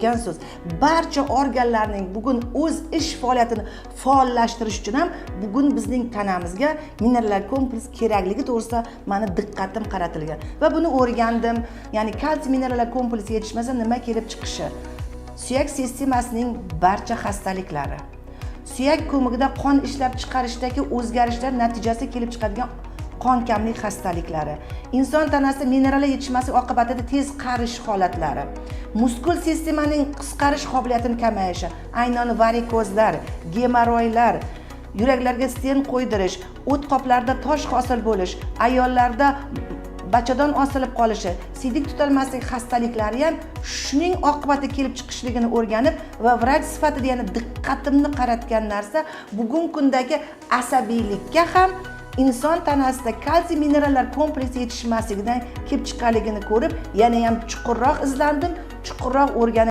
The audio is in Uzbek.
aytgan so'z. Barcha organlarning bugun o'z ish faoliyatini faollashtirish uchun ham bugun bizning tanamizga mineral kompleks kerakligi to'g'risida meni diqqatim qaratilgan va buni o'rgandim. Ya'ni kalsiy mineral kompleksi yetishmasa nima kelib chiqishi? Suyak sistemasining barcha xastaliklari, suyak ko'magida qon ishlab chiqarishdagi o'zgarishlar natijasida kelib chiqadigan qon kamlik xastaliklari, inson tanasida minerallar yetishmasi oqibatida tez qarish holatlari, muskul sistemaning qisqarish qobiliyatining kamayishi, aynan varikozlar, gemoroylar, yuraklarga stent qo'ydirish, o't qoplarida tosh hosil bo'lish, ayollarda bachadon osilib qolishi, siydik tutilmaslik xastaliklari ham shuning oqibatida kelib chiqishligini o'rganib va vrach sifatida yana diqqatimni qaratgan narsa bugungi kundagi asabiylikka ham inson tanasida kalsiy minerallar kompleksi yetishmasligidan kelib chiqqanligini ko'rib, yana ham chuqurroq izlandim, chuqurroq o'rganib